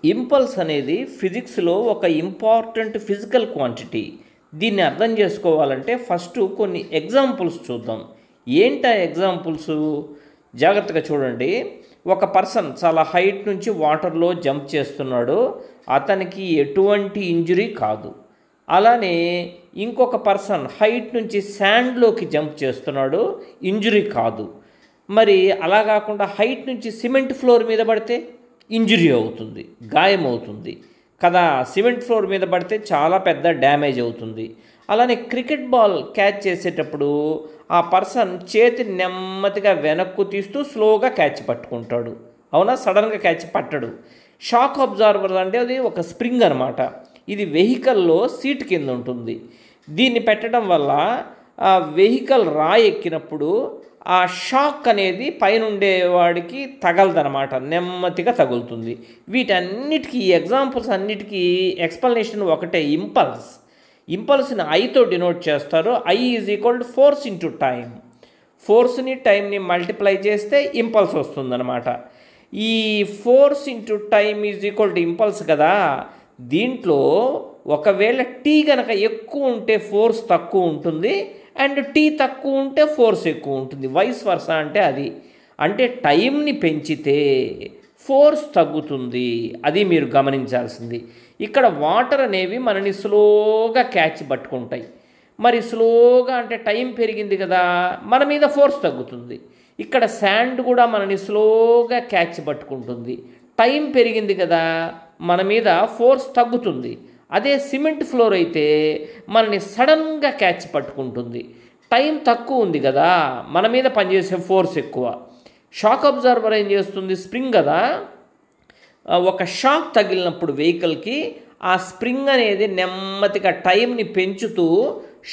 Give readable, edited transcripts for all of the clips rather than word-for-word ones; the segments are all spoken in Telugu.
ఇంపల్స్ అనేది ఫిజిక్స్లో ఒక ఇంపార్టెంట్ ఫిజికల్ క్వాంటిటీ. దీన్ని అర్థం చేసుకోవాలంటే ఫస్ట్ కొన్ని ఎగ్జాంపుల్స్ చూద్దాం. ఏంటా ఎగ్జాంపుల్స్? జాగ్రత్తగా చూడండి. ఒక పర్సన్ చాలా హైట్ నుంచి వాటర్లో జంప్ చేస్తున్నాడు, అతనికి ఎటువంటి ఇంజరీ కాదు. అలానే ఇంకొక పర్సన్ హైట్ నుంచి శాండ్లోకి జంప్ చేస్తున్నాడు, ఇంజరీ కాదు. మరి అలా కాకుండా హైట్ నుంచి సిమెంట్ ఫ్లోర్ మీద పడితే ఇంజరీ అవుతుంది, గాయం అవుతుంది కదా. సిమెంట్ ఫ్లోర్ మీద పడితే చాలా పెద్ద డ్యామేజ్ అవుతుంది. అలానే క్రికెట్ బాల్ క్యాచ్ చేసేటప్పుడు ఆ పర్సన్ చేతి నెమ్మదిగా వెనక్కు తీస్తూ స్లోగా క్యాచ్ పట్టుకుంటాడు, అవునా? సడన్గా క్యాచ్ పట్టడు. షాక్ అబ్జార్వర్ అంటే అది ఒక స్ప్రింగ్ అనమాట. ఇది వెహికల్లో సీట్ కింద ఉంటుంది. దీన్ని పెట్టడం వల్ల ఆ వెహికల్ రాయి ఎక్కినప్పుడు ఆ షాక్ అనేది పైన ఉండేవాడికి తగలదనమాట, నెమ్మదిగా తగులుతుంది. వీటన్నిటికీ ఈ ఎగ్జాంపుల్స్ అన్నిటికీ ఎక్స్ప్లెనేషన్ ఒకటే, ఇంపల్స్. ఇంపల్స్ని ఐతో డినోట్ చేస్తారు. I is equal to force into time. ఫోర్స్ని టైంని మల్టిప్లై చేస్తే ఇంపల్స్ వస్తుందన్నమాట. ఈ force into time is equal to impulse కదా. దీంట్లో ఒకవేళ టీ కనుక ఎక్కువ ఉంటే ఫోర్స్ తక్కువ ఉంటుంది, అండ్ టీ తక్కువ ఉంటే ఫోర్స్ ఎక్కువ ఉంటుంది. వైస్ వర్సా అంటే అది. అంటే టైంని పెంచితే ఫోర్స్ తగ్గుతుంది, అది మీరు గమనించాల్సింది. ఇక్కడ వాటర్ అనేవి మనని స్లోగా క్యాచ్ పట్టుకుంటాయి. మరి స్లోగా అంటే టైం పెరిగింది కదా, మన మీద ఫోర్స్ తగ్గుతుంది. ఇక్కడ శాండ్ కూడా మనని స్లోగా క్యాచ్ పట్టుకుంటుంది. టైం పెరిగింది కదా, మన మీద ఫోర్స్ తగ్గుతుంది. అదే సిమెంట్ ఫ్లోర్ అయితే మనని సడన్గా క్యాచ్ పట్టుకుంటుంది. టైం తక్కువ ఉంది కదా, మన మీద పనిచేసే ఫోర్స్ ఎక్కువ. షాక్ అబ్జార్వర్ ఏం చేస్తుంది? స్ప్రింగ్ కదా. ఒక షాక్ తగిలినప్పుడు వెహికల్కి ఆ స్ప్రింగ్ అనేది నెమ్మదిగా టైంని పెంచుతూ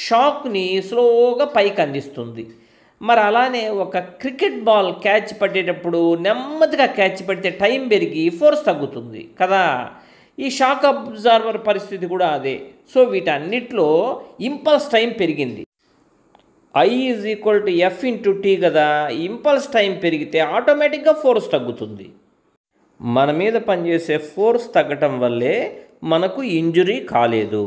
షాక్ని స్లోగా పైకి అందిస్తుంది. మరి అలానే ఒక క్రికెట్ బాల్ క్యాచ్ పట్టేటప్పుడు నెమ్మదిగా క్యాచ్ పడితే టైం పెరిగి ఫోర్స్ తగ్గుతుంది కదా. ఈ షాక్ అబ్జార్వర్ పరిస్థితి కూడా అదే. సో వీటన్నిటిలో ఇంపల్స్ టైం పెరిగింది. I is equal to F into T కదా. ఇంపల్స్ టైం పెరిగితే ఆటోమేటిక్గా ఫోర్స్ తగ్గుతుంది. మన మీద పనిచేసే ఫోర్స్ తగ్గటం వల్లే మనకు ఇంజరీ కాలేదు.